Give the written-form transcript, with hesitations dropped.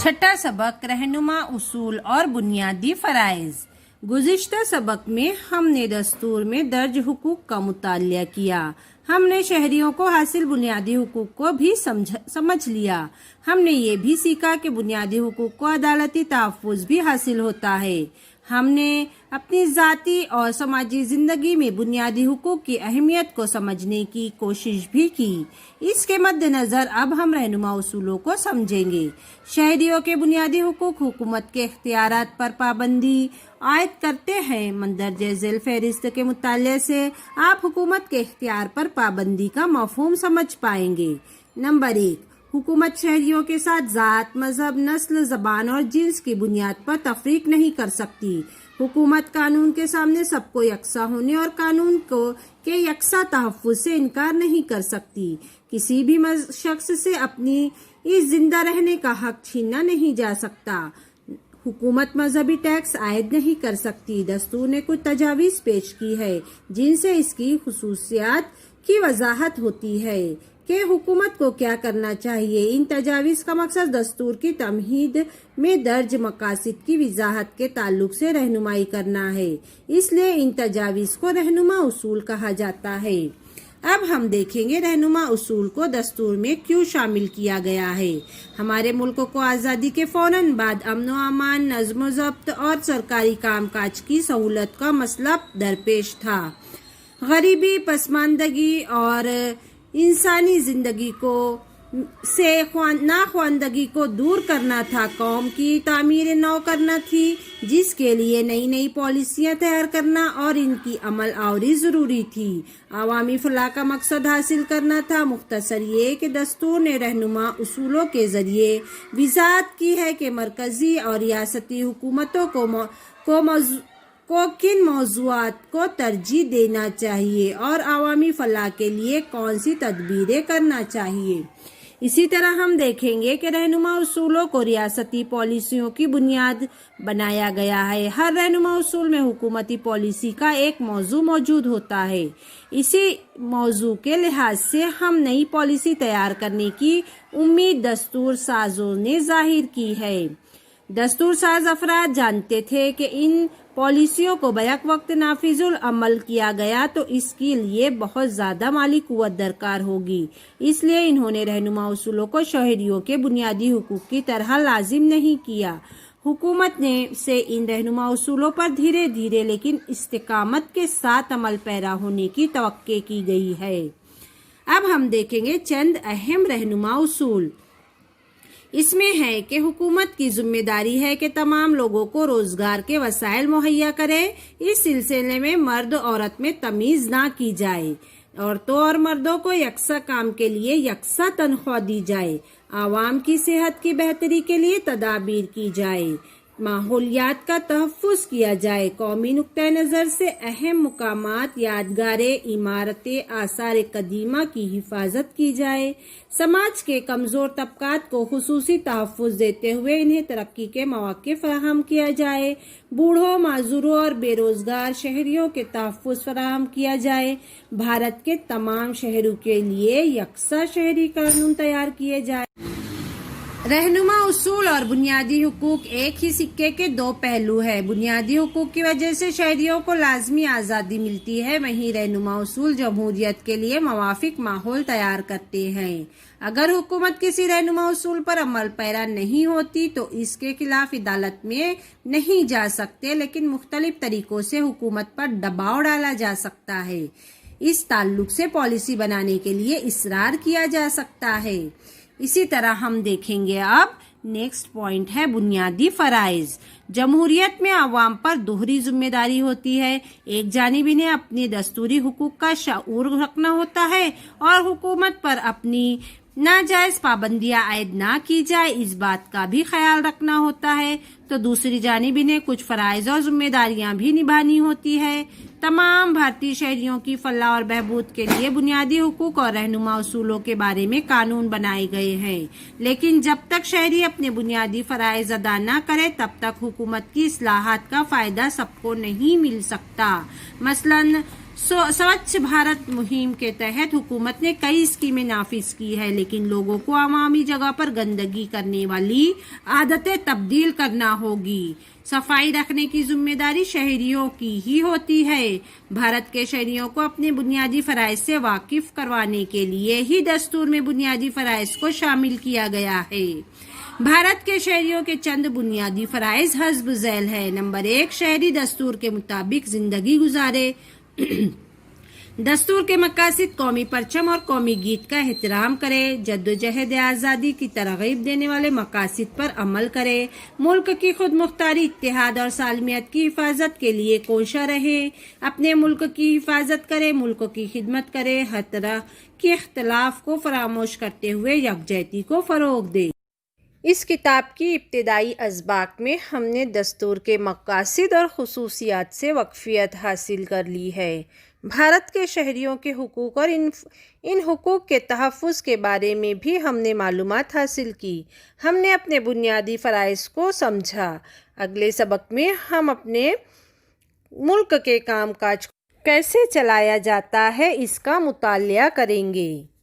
छठा सबक रहनुमा उसूल और बुनियादी फराइज। गुज़िश्ता सबक में हमने दस्तूर में दर्ज हुकूक का मुतालिया किया। हमने शहरियों को हासिल बुनियादी हुकूक को भी समझ लिया। हमने ये भी सीखा कि बुनियादी हुकूक को अदालती तहफ़्फ़ुज़ भी हासिल होता है। हमने अपनी ज़ाती और समाजी ज़िंदगी में बुनियादी हुकूक की अहमियत को समझने की कोशिश भी की। इसके मद्देनज़र अब हम रहनुमा उसूलों को समझेंगे। शहरियों के बुनियादी हुकूक हुकूमत के इख्तियारात पर पाबंदी आयद करते हैं। मंदरजे ज़ैल फहरिस्त के मुताले से आप हुकूमत के इख्तियार पर पाबंदी का मफ़हूम समझ पाएंगे। नंबर 1, हुकूमत शहरियों के साथ ज़ात, मजहब, नस्ल, ज़बान और जिन्स की बुनियाद पर तफरीक नहीं कर सकती। हुकूमत कानून के सामने सबको यकसा होने और कानून के यकसा तहफ़्फ़ुज़ से इनकार नहीं कर सकती। किसी भी शख्स से अपनी इस जिंदा रहने का हक छीना नहीं जा सकता। हुकूमत मजहबी टैक्स आयद नहीं कर सकती। दस्तूर ने कुछ तजावीज़ पेश की है जिनसे इसकी खुसूसियात की वजाहत होती है कि हुकूमत को क्या करना चाहिए। इन तजावीज़ का मकसद दस्तूर की तमहीद में दर्ज मकासिद की वजाहत के ताल्लुक से रहनुमाई करना है। इसलिए इन तजावीज़ को रहनुमा उसूल कहा जाता है। अब हम देखेंगे रहनुमा उसूल को दस्तूर में क्यों शामिल किया गया है। हमारे मुल्क को आज़ादी के फौरन बाद अमन व अमान, नज़्म व ज़ब्त और सरकारी कामकाज की सहूलत का मसला दरपेश था। गरीबी, पसमानदगी और इंसानी जिंदगी से नाख्वानदगी को दूर करना था। कौम की तामीर नौ करना थी, जिसके लिए नई नई पॉलिसियां तैयार करना और इनकी अमल आवरी जरूरी थी। आवामी फलाह का मकसद हासिल करना था। मुख्तसर ये कि दस्तूर ने रहनुमा उसूलों के जरिए वजाहत की है कि मरकजी और रियासती हुकूमतों को किन मौज़ूआत को तरजीह देना चाहिए और आवामी फलाह के लिए कौन सी तदबीरें करना चाहिए। इसी तरह हम देखेंगे कि रहनुमा उसूलों को रियासती पॉलिसियों की बुनियाद बनाया गया है। हर रहनुमा उसूल में हुकूमती पॉलिसी का एक मौजू मौजूद होता है। इसी मौजू के लिहाज से हम नई पॉलिसी तैयार करने की उम्मीद दस्तूर साजों ने जाहिर की है। दस्तूर साज अफराद जानते थे कि इन पॉलिसियों को बैक वक्त नाफिजुल अमल किया गया तो इसके लिए बहुत ज़्यादा माली कुव्वत दरकार होगी। इसलिए इन्होंने रहनुमा उसूलों को शहरियों के बुनियादी हुकूक की तरह लाजिम नहीं किया। हुकूमत ने से इन रहनुमा उसूलों पर धीरे धीरे लेकिन इस्तिकामत के साथ अमल पैरा होने की तवक्के की गई है। अब हम देखेंगे चंद अहम रहनुमा उसूल। इसमें है कि हुकूमत की जिम्मेदारी है कि तमाम लोगों को रोजगार के वसाइल मुहैया करे। इस सिलसिले में मर्द औरत में तमीज ना की जाए। औरतों और मर्दों को यकसा काम के लिए यकसा तनख्वाह दी जाए। आवाम की सेहत की बेहतरी के लिए तदाबीर की जाए। माहौलियात का तहफ़्फ़ुज़ किया जाए। कौमी नुक्ता नज़र से अहम मुकामात, यादगारें, इमारतें, आसार कदीमा की हिफाजत की जाए। समाज के कमज़ोर तबकात को खुसूसी तहफ़्फ़ुज़ देते हुए इन्हें तरक्की के मौक़े फराहम किया जाए। बूढ़ों, माजूरों और बेरोज़गार शहरियों के तहफ़्फ़ुज़ फराहम किया जाए। भारत के तमाम शहरों के लिए यकसा शहरी कानून तैयार किए जाए। रहनुमा उसूल और बुनियादी हुकूक एक ही सिक्के के दो पहलू है। बुनियादी हुकूक की वजह से शहरियों को लाजमी आज़ादी मिलती है, वहीं रहनुमा उसूल जमहूरियत के लिए मुवाफिक माहौल तैयार करते हैं। अगर हुकूमत किसी रहनुमा उसूल पर अमल पैरा नहीं होती तो इसके खिलाफ अदालत में नहीं जा सकते, लेकिन मुख्तलिफ तरीकों से हुकूमत पर दबाव डाला जा सकता है। इस ताल्लुक से पॉलिसी बनाने के लिए इसरार किया जा सकता है। इसी तरह हम देखेंगे अब नेक्स्ट पॉइंट है बुनियादी फराइज। जमहूरियत में अवाम पर दोहरी जिम्मेदारी होती है। एक जानिब इन्हें अपने दस्तूरी हुकूक का शऊर रखना होता है और हुकूमत पर अपनी नाजायज पाबंदियां आयद ना की जाए इस बात का भी ख्याल रखना होता है। तो दूसरी जानिब इन्हें कुछ फराइज और जिम्मेदारियां भी निभानी होती है। तमाम भारतीय शहरियों की फलाह और बहबूद के लिए बुनियादी हुकूक और रहनुमा उसूलों के बारे में कानून बनाए गए हैं, लेकिन जब तक शहरी अपने बुनियादी फराइज अदा न करे तब तक हुकूमत की इस्लाहात का फायदा सबको नहीं मिल सकता। मसलन स्वच्छ भारत मुहिम के तहत हुकूमत ने कई स्कीमें नाफिज की है, लेकिन लोगों को अवामी जगह पर गंदगी करने वाली आदतें तब्दील करना होगी। सफाई रखने की जिम्मेदारी शहरियों की ही होती है। भारत के शहरियों को अपने बुनियादी फराइज से वाकिफ करवाने के लिए ही दस्तूर में बुनियादी फराइज को शामिल किया गया है। भारत के शहरियों के चंद बुनियादी फराइज हस्ब झैल है। नंबर 1, शहरी दस्तूर के मुताबिक जिंदगी गुजारे। दस्तूर के मकासद कौमी परचम और कौमी गीत का एहतराम करे, जद्दोजहद आज़ादी की तरगीब देने वाले मकासद पर अमल करे, मुल्क की खुद मुख्तारी, इत्तेहाद और सालमियत की हिफाजत के लिए कोशा रहे, अपने मुल्क की हिफाजत करे, मुल्क की खिदमत करे, हर तरह के इख्तलाफ को फरामोश करते हुए यकजहती को फ़रोग दे। इस किताब की इब्तिदाई अज़बाक में हमने दस्तूर के मकासद और खुसूसियात से वाक़फ़ियत हासिल कर ली है। भारत के शहरियों के हुकूक और इन हुकूक के तहफ़्फ़ुज़ के बारे में भी हमने मालूमात हासिल की। हमने अपने बुनियादी फ़राइज़ को समझा। अगले सबक में हम अपने मुल्क के काम काज कैसे चलाया जाता है इसका मुतालिया करेंगे।